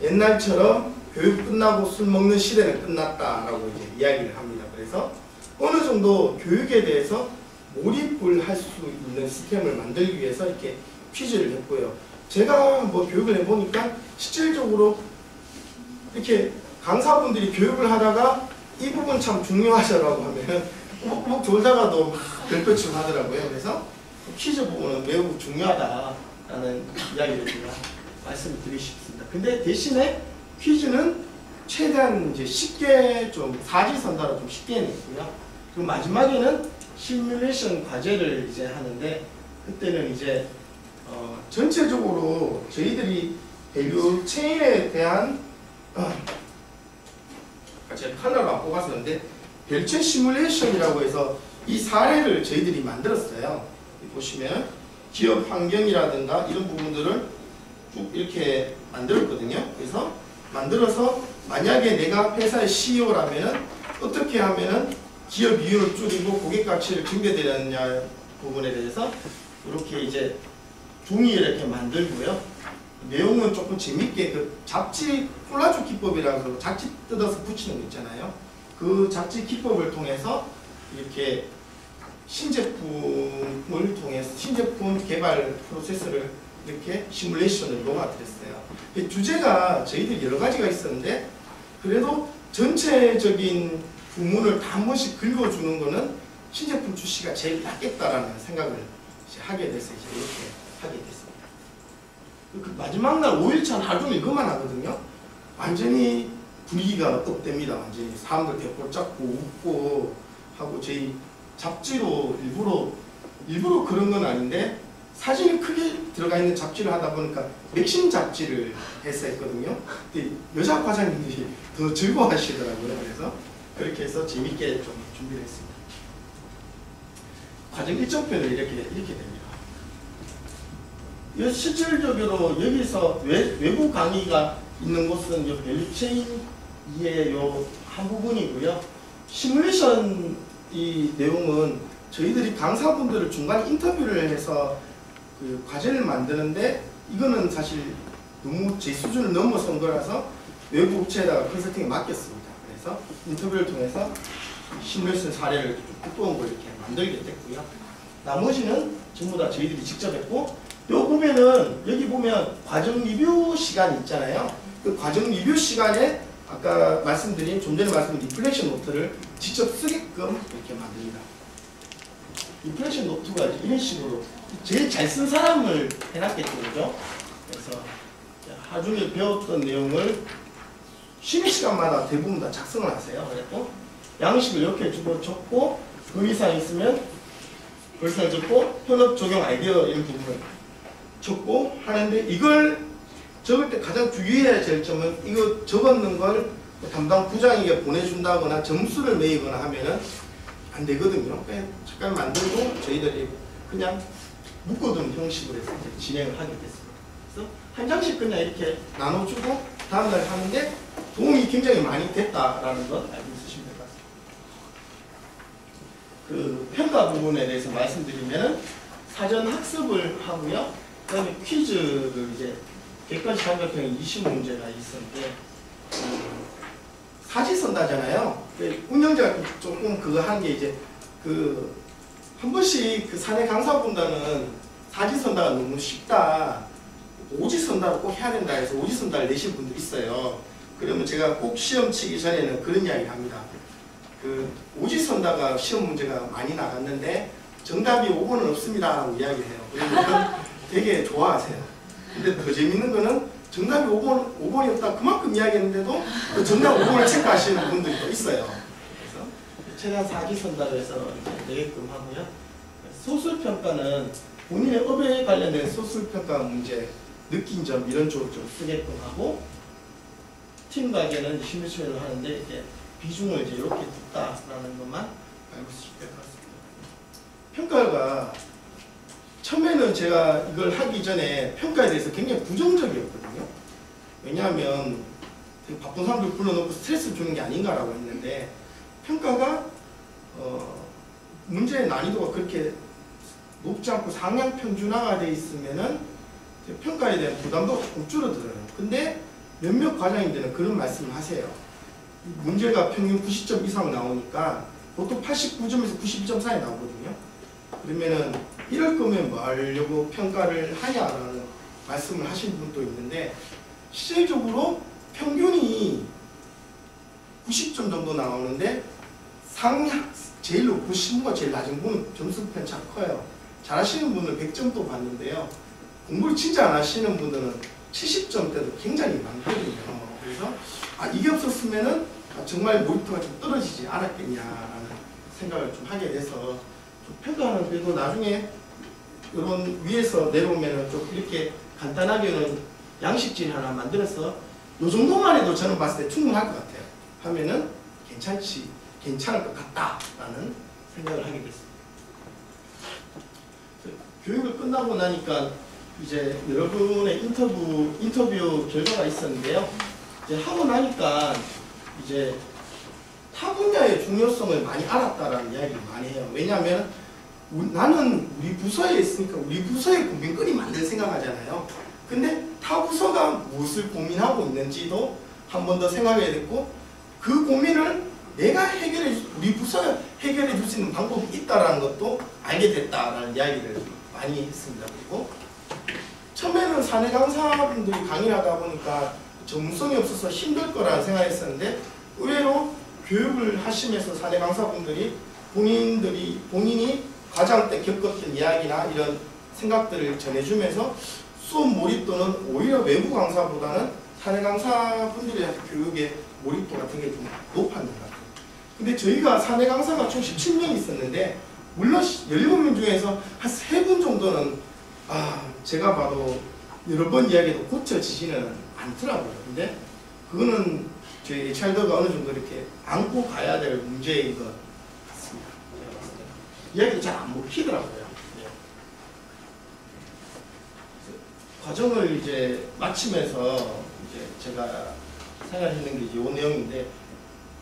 옛날처럼 교육 끝나고 술 먹는 시대는 끝났다라고 이제 이야기를 합니다. 그래서 어느 정도 교육에 대해서 몰입을 할 수 있는 시스템을 만들기 위해서 이렇게 퀴즈를 했고요. 제가 뭐 교육을 해보니까 실질적으로 이렇게 강사분들이 교육을 하다가 이 부분 참 중요하시라고 하면 막 졸다가도 막 별표치고 하더라고요. 그래서 퀴즈 부분은 매우 중요하다라는 이야기를 제가 말씀을 드리고 싶습니다. 근데 대신에 퀴즈는 최대한 이제 쉽게 좀 사지선다로 좀 쉽게 냈고요. 그리고 마지막에는 시뮬레이션 과제를 이제 하는데 그때는 이제 전체적으로 저희들이 밸류 체인에 대한 제가 컬러로 안 뽑았었는데 별체 시뮬레이션이라고 해서 이 사례를 저희들이 만들었어요. 보시면 기업 환경이라든가 이런 부분들을 쭉 이렇게 만들었거든요. 그래서 만들어서 만약에 내가 회사의 CEO라면은 어떻게 하면은 기업 이윤을 줄이고 고객 가치를 증대되느냐 부분에 대해서 이렇게 이제 종이에 이렇게 만들고요. 내용은 조금 재밌게 그 잡지 콜라주 기법이라고 잡지 뜯어서 붙이는 거 있잖아요. 그 잡지 기법을 통해서 이렇게 신제품을 통해서 신제품 개발 프로세스를 이렇게 시뮬레이션을 녹아드렸어요. 주제가 저희들 여러 가지가 있었는데 그래도 전체적인 부문을 다 한 번씩 긁어주는 거는 신제품 출시가 제일 낫겠다라는 생각을 이제 하게 돼서 이제 이렇게 하게 됐습니다. 그 마지막 날 5일차 하루 종일 그만 하거든요. 완전히 분위기가 업됩니다. 완전히 사람들 대포 잡고 웃고 하고 저희 잡지로 일부러 그런 건 아닌데 사진이 크게 들어가 있는 잡지를 하다 보니까 맥심 잡지를 했었거든요. 근데 여자 과장님들이 더 즐거워하시더라고요. 그래서 그렇게 해서 재밌게 좀 준비를 했습니다. 과정 일정표는 이렇게 됩니다. 실질적으로 여기서 외부 강의가 있는 곳은 이 밸류체인의 한 부분이고요. 시뮬레이션 이 내용은 저희들이 강사분들을 중간에 인터뷰를 해서 그 과제를 만드는데 이거는 사실 너무 제 수준을 넘어선 거라서 외부 업체에다가 컨설팅에 맡겼습니다. 그래서 인터뷰를 통해서 시뮬레이션 사례를 좀 두꺼운 걸 이렇게 만들게 됐고요. 나머지는 전부 다 저희들이 직접 했고 요 보면은 여기 보면 과정 리뷰 시간 있잖아요. 그 과정 리뷰 시간에 아까 말씀드린 좀 전에 말씀드린 리플렉션 노트를 직접 쓰게끔 이렇게 만듭니다. 리플렉션 노트가 이런 식으로 제일 잘 쓴 사람을 해놨겠죠, 그죠? 그래서 하루 종일 배웠던 내용을 쉬는 시간마다 대부분 다 작성을 하세요. 그래서 양식을 이렇게 주고 적고 그 이상 있으면 그 이상 적고 현업 적용 아이디어 이런 부분을 적고 하는데 이걸 적을 때 가장 주의해야 될 점은 이거 적었는 걸 담당 부장에게 보내준다거나 점수를 매기거나 하면은 안 되거든요. 그냥 잠깐 만들고 저희들이 그냥 묶어둔 형식으로 해서 이제 진행을 하게 됐습니다. 그래서 한 장씩 그냥 이렇게 나눠주고 다음날 하는데 도움이 굉장히 많이 됐다라는 건 알고 있으시면 될 것 같습니다. 그 평가 부분에 대해서 말씀드리면 사전 학습을 하고요. 그 다음에 퀴즈를 이제 객관식 감각형이 20문제가 있었는데 사지선다잖아요. 운영자가 조금 그거 한 게 이제 그 한 번씩 그 사내 강사분들은 사지선다가 너무 쉽다. 오지선다를 꼭 해야 된다 해서 오지선다를 내신 분도 있어요. 그러면 제가 꼭 시험 치기 전에는 그런 이야기를 합니다. 그 오지선다가 시험 문제가 많이 나갔는데 정답이 5번은 없습니다 라고 이야기를 해요. 그러면 되게 좋아하세요. 근데 더 재밌는 거는 정답이 5번이었다 그만큼 이야기했는데도 그 정답 5번을 체크하시는 분들이 또 있어요. 그래서 최대한 사기선다로 해서 내게끔 하고요. 소술평가는 본인의 업에 관련된 소술평가 문제, 느낀 점 이런 쪽으로 좀 쓰게끔 하고, 팀 가게는 시뮬레이션을 하는데 이제 비중을 이제 이렇게 뒀다라는 것만 알고 있으시면 될 것 같습니다. 평가가 처음에는 제가 이걸 하기 전에 평가에 대해서 굉장히 부정적이었거든요. 왜냐하면 되게 바쁜 사람들 불러놓고 스트레스 주는 게 아닌가라고 했는데, 평가가 문제의 난이도가 그렇게 높지 않고 상향 평준화가 되어 있으면은 평가에 대한 부담도 조금 줄어들어요. 근데 몇몇 과장님들은 그런 말씀을 하세요. 문제가 평균 90점 이상 나오니까 보통 89점에서 92점 사이 나오거든요. 그러면은 이럴 거면 뭐 하려고 평가를 하냐라는 말씀을 하시는 분도 있는데, 실질적으로 평균이 90점 정도 나오는데 제일 높은 신부가 제일 낮은 분은 점수 편차 커요. 잘하시는 분은 100점도 봤는데요. 공부를 진짜 안 하시는 분들은 70점대도 굉장히 많거든요. 그래서 이게 없었으면은 정말 모니터가 좀 떨어지지 않았겠냐라는 생각을 좀 하게 돼서, 좀 평가는 그래도 나중에 이런 위에서 내려오면은 좀 이렇게 간단하게는 양식질 하나 만들어서 이 정도만 해도 저는 봤을 때 충분할 것 같아요. 하면은 괜찮을 것 같다라는 생각을 하게 됐습니다. 교육을 끝나고 나니까 이제 여러분의 인터뷰 결과가 있었는데요. 이제 하고 나니까 이제 타 분야의 중요성을 많이 알았다라는 이야기를 많이 해요. 왜냐하면 나는 우리 부서에 있으니까 우리 부서의 고민거리 만들 생각하잖아요. 근데 타 부서가 무엇을 고민하고 있는지도 한 번 더 생각해야 됐고, 그 고민을 우리 부서가 해결해 줄 수 있는 방법이 있다라는 것도 알게 됐다라는 이야기를 많이 했습니다. 그리고 처음에는 사내 강사분들이 강의를 하다 보니까 전문성이 없어서 힘들 거라는 생각했었는데, 의외로 교육을 하시면서 사내 강사분들이 본인이 과장 때 겪었던 이야기나 이런 생각들을 전해주면서 수업 몰입도는 오히려 외부 강사보다는 사내 강사분들의 교육의 몰입도가 되게 좀 높았는 것 같아요. 근데 저희가 사내 강사가 총 17명 있었는데, 물론 17명 중에서 한 3분 정도는 제가 봐도 여러 번 이야기해도 고쳐지지는 않더라고요. 근데 그거는 저희 HR가 어느 정도 이렇게 안고 가야 될 문제인 것 같습니다. 이야기도 잘 안 먹히더라고요. 과정을 이제 마치면서 이제 제가 생각했는 게 이제 이 내용인데,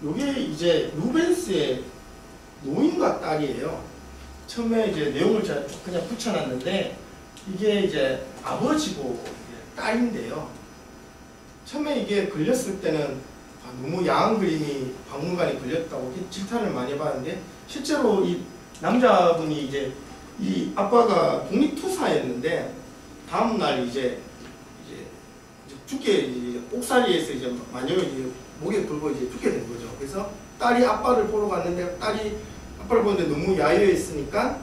이게 이제 루벤스의 노인과 딸이에요. 처음에 이제 내용을 제가 그냥 붙여놨는데, 이게 이제 아버지고 딸인데요. 처음에 이게 걸렸을 때는 너무 야한 그림이 박물관에 걸렸다고 질타를 많이 해봤는데, 실제로 이 남자분이 이제 이 아빠가 독립투사였는데, 다음날 이제 죽게 옥살이에서 이제 마녀를 이제 목에 걸고 이제 죽게 된 거죠. 그래서 딸이 아빠를 보러 갔는데, 딸이 아빠를 보는데 너무 야유해 있으니까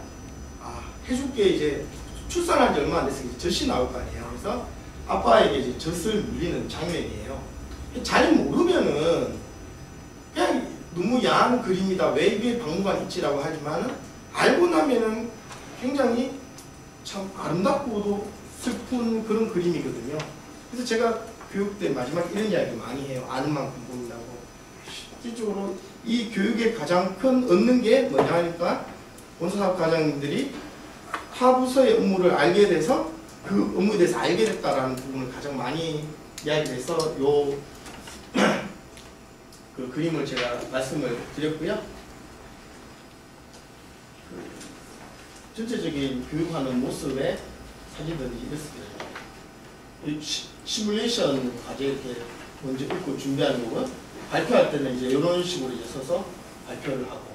해줄게, 이제 출산한 지 얼마 안 됐으니까 젖이 나올 거 아니에요. 그래서 아빠에게 이제 젖을 물리는 장면이에요. 잘 모르면은 그냥 너무 야한 그림이다, 왜 이게 박물관 있지라고 하지만은, 알고 나면은 굉장히 참 아름답고도 슬픈 그런 그림이거든요. 그래서 제가 교육 때 마지막 이런 이야기 많이 해요. 아는 만큼 본다고. 실질적으로 이 교육의 가장 큰 얻는 게 뭐냐 하니까, 본사사업 과장님들이 타 부서의 업무를 알게 돼서 그 업무에 대해서 알게 됐다라는 부분을 가장 많이 이야기해서 그 그림을 제가 말씀을 드렸고요. 전체적인 교육하는 모습의 사진들이 이렇습니다. 시뮬레이션 과제 이렇게 먼저 읽고 준비하는 거고, 발표할 때는 이제 이런 식으로 이제 서서 발표를 하고,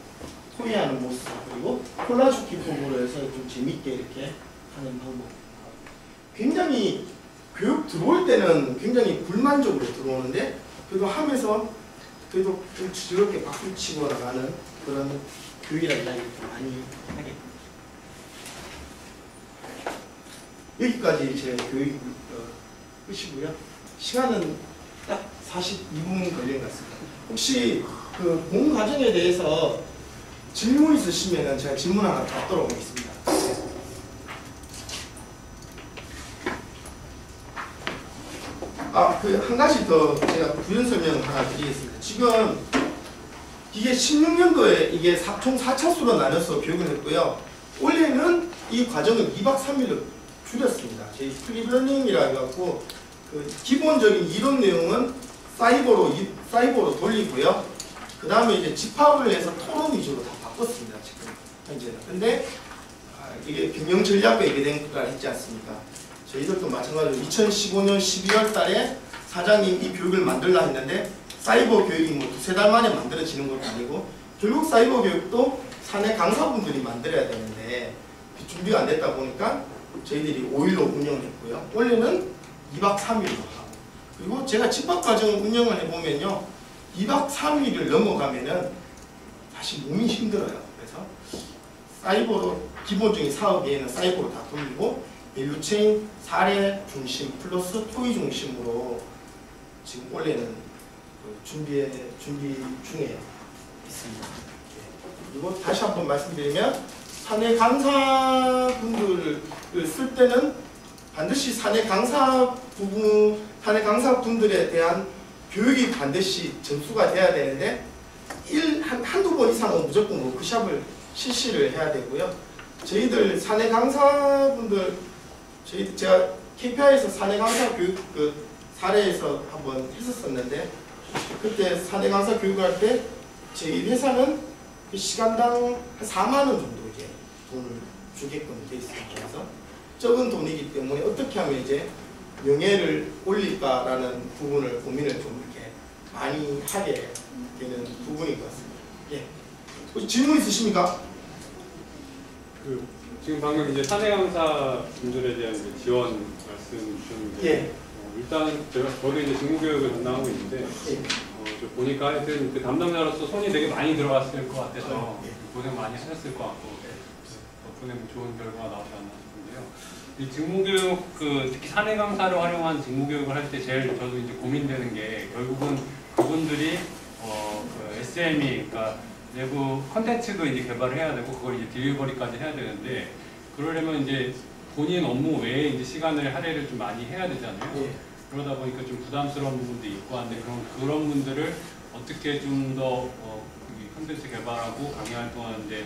토의하는 모습, 그리고 콜라주 기법으로 해서 좀 재밌게 이렇게 하는 방법. 굉장히 교육 들어올 때는 굉장히 불만족으로 들어오는데, 그래도 하면서 그래도 좀 즐겁게 박수 치고 나가는 그런 교육이라는 이야기를 좀 많이 하게 됩니다. 여기까지 제 교육 끝이고요. 시간은 딱 42분 걸린 것 같습니다. 혹시 그 본 과정에 대해서 질문 있으시면 제가 질문 하나 받도록 하겠습니다. 그 한 가지 더 제가 부연 설명 하나 드리겠습니다. 지금 이게 16년도에 이게 총 4차수로 나눠서 교육을 했고요. 올해는 이 과정을 2박 3일로 줄였습니다. 저희 프리러닝이라 해갖고 그 기본적인 이론 내용은 사이버로 돌리고요. 그 다음에 이제 집합을 해서 토론 위주로 다 바꿨습니다. 지금 현재는. 근데 이게 경영 전략과 얘기된 거라 했지 않습니까? 저희들도 마찬가지로 2015년 12월 달에 사장님 이 교육을 만들라 했는데 사이버 교육이 뭐 두세 달 만에 만들어지는 것도 아니고 결국 사이버 교육도 사내 강사분들이 만들어야 되는데 준비가 안 됐다 보니까 저희들이 5일로 운영을 했고요. 원래는 2박 3일로 하고 그리고 제가 집합 과정을 운영을 해보면요. 2박 3일을 넘어가면은 사실 몸이 힘들어요. 그래서 사이버로 기본적인 사업에는 사이버로 다 돌리고 밸류체인 사례 중심 플러스 토의 중심으로 지금 원래는 준비 중에 있습니다. 그리고 다시 한번 말씀드리면 사내 강사분들을 쓸 때는 반드시 사내 강사분들에 대한 교육이 반드시 전수가 돼야 되는데 한두 번 이상은 무조건 워크숍을 실시를 해야 되고요. 저희들 사내 강사분들 제가 KPI에서 사내 강사 교육 사례에서 한번 했었었는데 그때 사내 강사 교육을 할 때 저희 회사는 시간당 한 4만 원 정도 이제 돈을 주게끔 돼 있습니다. 그래서 적은 돈이기 때문에 어떻게 하면 이제 명예를 올릴까라는 부분을 고민을 좀 이렇게 많이 하게 되는 부분인 것 같습니다. 예. 혹시 질문 있으십니까? 지금 방금 이제 사내 강사 분들에 대한 이제 지원 말씀 주셨는데 예. 일단 저도 이제 직무교육을 담당하고 있는데 보니까 하여튼 그 담당자로서 손이 되게 많이 들어갔을 것 같아서 고생 많이 하셨을 것 같고 덕분에 좋은 결과가 나오지 않나 싶은데요. 이 직무교육 특히 사내 강사를 활용한 직무교육을 할 때 제일 저도 이제 고민되는 게 결국은 그분들이 그 SME 그러니까 내부 컨텐츠도 이제 개발을 해야 되고 그걸 이제 딜리버리까지 해야 되는데 그러려면 이제 본인 업무 외에 이제 시간을 할애를 좀 많이 해야 되잖아요. 예. 그러다 보니까 좀 부담스러운 부분도 있고 한데 그런 분들을 어떻게 좀 더 컨텐츠 개발하고 강의 활동하는데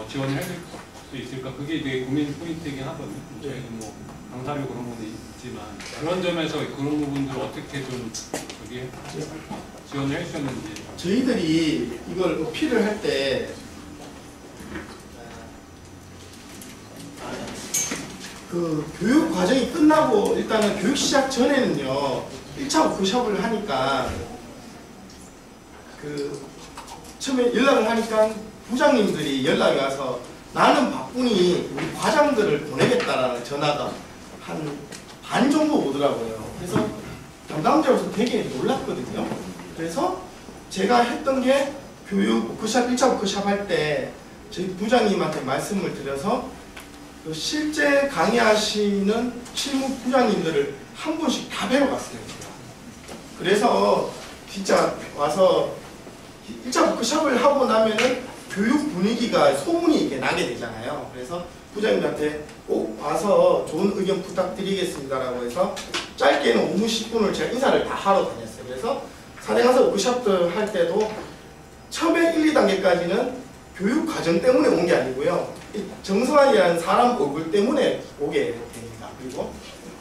지원을 해줄 수 있을까 그게 되게 고민 포인트이긴 하거든요. 저희는 뭐 강사료 그런 건 있지만 그런 점에서 그런 부분들을 어떻게 좀 지원을 해주셨는지. 저희들이 이걸 어필을 할 때 그 교육 과정이 끝나고 일단은 교육 시작 전에는요 1차 워크숍을 하니까 처음에 연락을 하니까 부장님들이 연락이 와서 나는 바쁘니 우리 과장들을 보내겠다라는 전화가 한 반 정도 오더라고요. 그래서 담당자로서 되게 놀랐거든요. 그래서 제가 했던 게 교육 워크숍 1차 워크숍 할 때 저희 부장님한테 말씀을 드려서 실제 강의하시는 실무 부장님들을 한 분씩 다 뵈러 갔어요. 그래서 진짜 와서 1차 워크숍을 하고 나면은 교육 분위기가 소문이 이렇게 나게 되잖아요. 그래서 부장님한테 꼭 와서 좋은 의견 부탁드리겠습니다라고 해서 짧게는 5분 10분을 제가 인사를 다 하러 다녔어요. 그래서 사내 가서 워크숍들 할 때도 처음에 1, 2단계까지는 교육 과정 때문에 온 게 아니고요. 정성환이라는 사람 얼굴 때문에 오게 됩니다. 그리고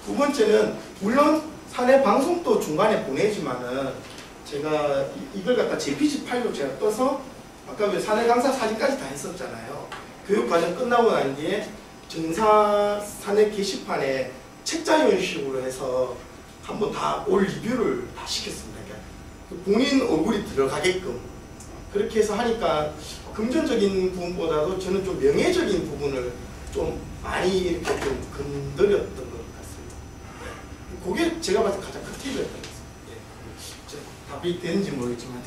두 번째는 물론 사내 방송도 중간에 보내지만은 제가 이걸 갖다 JPG 파일로 제가 떠서 아까 왜 사내 강사 사진까지 다 했었잖아요. 교육 과정 끝나고 난 뒤에 정사 사내 게시판에 책자 형식으로 해서 한번 다 올 리뷰를 다 시켰습니다. 그러니까 본인 얼굴이 들어가게끔 그렇게 해서 하니까 금전적인 부분보다도 저는 좀 명예적인 부분을 좀 많이 이렇게 좀 건드렸던 것 같습니다. 그게 제가 봤을 때 가장 큰 팁이었던 것 같습니다. 답이 되는지 모르겠지만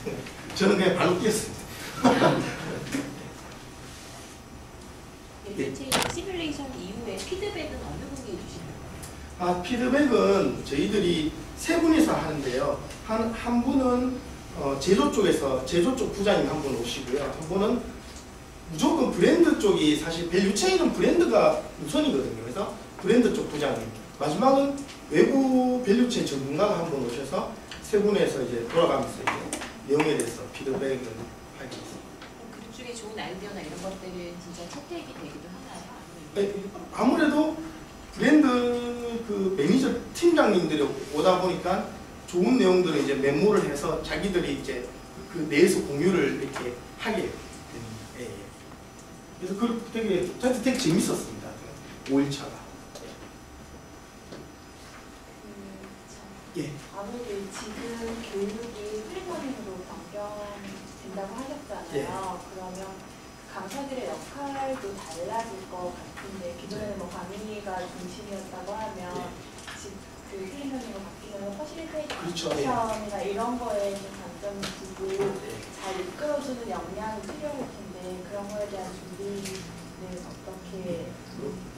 저는 그냥 발로 뛰었습니다. 시뮬레이션 이후에 피드백은 어느 분이 해주시나요? 피드백은 저희들이 세 분이서 하는데요. 한 분은 제조 쪽에서 제조 쪽 부장님 한 분 오시고요. 한 분은 무조건 브랜드 쪽이 사실 밸류체인은 브랜드가 우선이거든요. 그래서 브랜드 쪽 부장님. 마지막은 외부 밸류체인 전문가가 한 분 오셔서 세 분에서 이제 돌아가면서 이제 내용에 대해서 피드백을 하게 있습니다. 그 중에 좋은 아이디어나 이런 것들은 진짜 채택이 되기도 하나요? 네, 아무래도 브랜드 그 매니저 팀장님들이 오다 보니까 좋은 내용들을 이제 메모를 해서 자기들이 이제 그 내에서 공유를 이렇게 하게 됩니다. 예, 예. 그래서 그 저한테 되게 재밌었습니다. 5일차가. 예. 아무래도 지금 교육이 프리러닝으로 변경된다고 하셨잖아요. 예. 그러면 강사들의 역할도 달라질 것 같은데 기존에는 뭐 강의가 중심이었다고 하면 그 프리러닝으로 바뀌면 퍼실리테이션이나 이런 거에 좀 강점을 두고 잘 이끌어주는 역량이 필요할 텐데 그런 거에 대한 준비는 어떻게?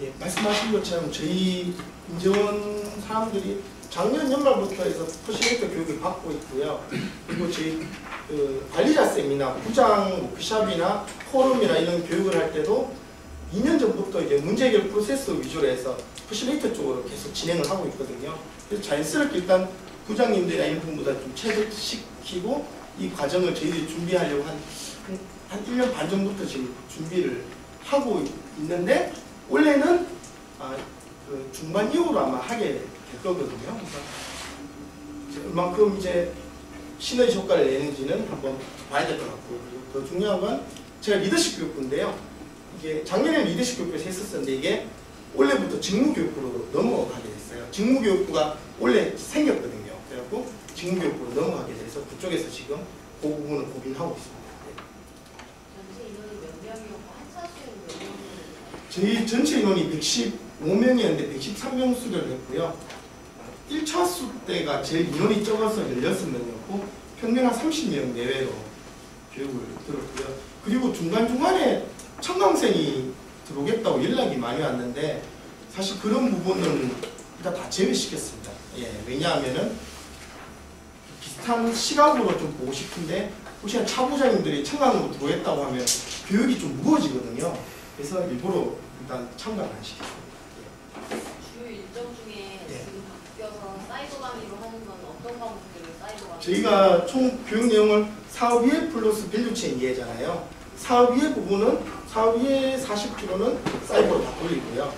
예, 말씀하신 것처럼 저희 인재원 사람들이 작년 연말부터 해서 퍼실리테이터 교육을 받고 있고요. 그리고 저희 그 관리자 쌤이나 부장 워크숍이나 포럼이나 이런 교육을 할 때도 2년 전부터 이제 문제 해결 프로세스 위주로 해서 퍼실리테이터 쪽으로 계속 진행을 하고 있거든요. 그래서 자연스럽게 일단 부장님들이나 이런 분보다 좀 체득시키고 이 과정을 저희들이 준비하려고 한 1년 반 전부터 지금 준비를 하고 있는데 원래는 그 중반 이후로 아마 하게 될 거거든요. 그래서 얼만큼 이제 시너지 효과를 내는지는 한번 봐야 될 것 같고, 그리고 더 중요한 건 제가 리더십 교육부인데요. 이게 작년에는 리더십 교육부에서 했었는데 이게 올해부터 직무교육부로 넘어가게 됐어요. 직무교육부가 원래 생겼거든요. 그래갖고 직무교육부로 넘어가게 돼서 그쪽에서 지금 그 부분을 고민하고 있습니다. 전체 인원이 몇 명이었고 한 차수에 몇 명이었나요? 저희 전체 인원이 115명이었는데 113명 수료를 했고요. 1차수 때가 제일 인원이 적어서 16명이었고 평균 한 30명 내외로 교육을 들었고요. 그리고 중간중간에 청강생이 들어오겠다고 연락이 많이 왔는데 사실 그런 부분은 일단 다 제외시켰습니다. 예, 왜냐하면은 비슷한 시각으로 좀 보고 싶은데 혹시나 차부장님들이 청강으로 들어오겠다고 하면 교육이 좀 무거워지거든요. 그래서 일부러 일단 참가를 안 시켰습니다. 주요 일정 중에 예. 지금 바뀌어서 사이버 강의로 하는 건 어떤 과목들을 사이버 강의? 저희가 총 교육 내용을 사업 이해 플러스 밸류체인 이해잖아요. 사업 이해 부분은 사업 이해 40kg는 사이버로 다 돌리고요.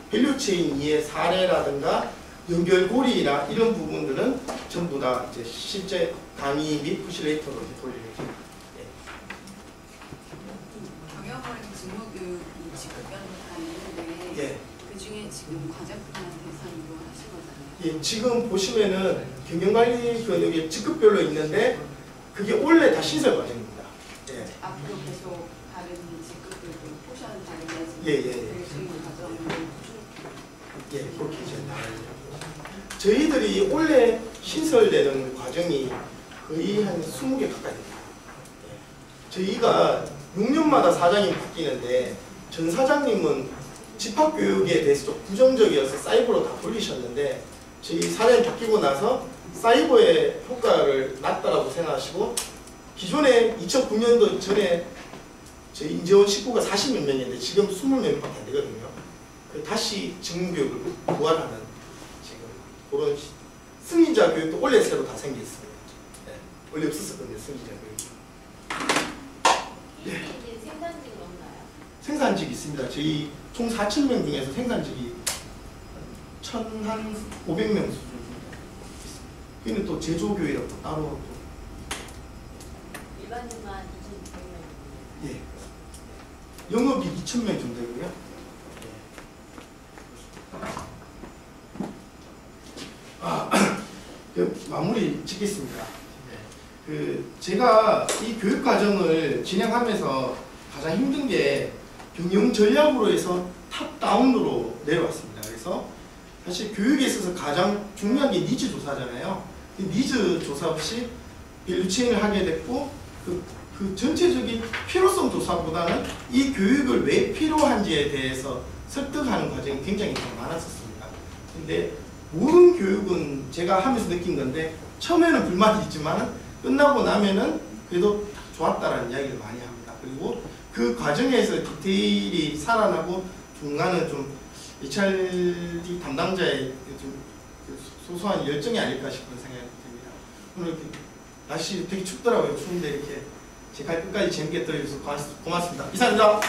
밸류체인 이해 사례라든가 연결고리나 이런 부분들은 전부 다 이제 실제 강의 및 퍼실리테이터로 돌리죠. 경영거래 직무교육이 직급별로 다 있는데 예. 그 중에 지금 과제분한 대상으로 하신 거잖아요. 예, 지금 보시면은 경영관리 그 여기 직급별로 있는데 그게 원래 다 신설 과정입니다. 예. 앞으로 계속 다른 직급별로 포션 다른 예, 지금 과정을 예, 그렇게 이제 나와요. 저희들이 원래 신설되는 과정이 거의 한 20개 가까이 됩니다. 예. 저희가 6년마다 사장이 바뀌는데 전 사장님은 집합교육에 대해서 좀 부정적이어서 사이버로 다 돌리셨는데 저희 사장이 바뀌고 나서 사이버의 효과를 낮다라고 생각하시고 기존에 2009년도 전에 저희 인재원 식구가 40몇 명인데 지금 20몇 명밖에 안 되거든요. 다시 직무교육을 부활하는 지금 그런 승인자 교육도 원래 새로 다 생겼어요. 네. 원래 없었었거든요, 승인자 교육. 예. 생산직은 없나요? 생산직이 있습니다. 저희 총 4,000명 중에서 생산직이 1,500명 수준. 여기는 또 제조교육이라고 따로 또. 일반직만 2,600명. 예. 영업이 2,000명 정도 되고요. 마무리 짓겠습니다. 제가 이 교육 과정을 진행하면서 가장 힘든 게 경영 전략으로 해서 탑다운으로 내려왔습니다. 그래서 사실 교육에 있어서 가장 중요한 게 니즈 조사잖아요. 그 니즈 조사 없이 밸류체인을 하게 됐고 그 전체적인 필요성 조사보다는 이 교육을 왜 필요한지에 대해서 설득하는 과정이 굉장히 좀 많았었습니다. 근데 모든 교육은 제가 하면서 느낀 건데 처음에는 불만이 있지만 끝나고 나면은 그래도 좋았다라는 이야기를 많이 합니다. 그리고 그 과정에서 디테일이 살아나고 중간은 좀 HRD 담당자의 좀 소소한 열정이 아닐까 싶은 생각이 듭니다. 오늘 이렇게 날씨 되게 춥더라고요. 추운데 이렇게 제 갈 끝까지 재밌게 들어주셔서 고맙습니다. 이상입니다.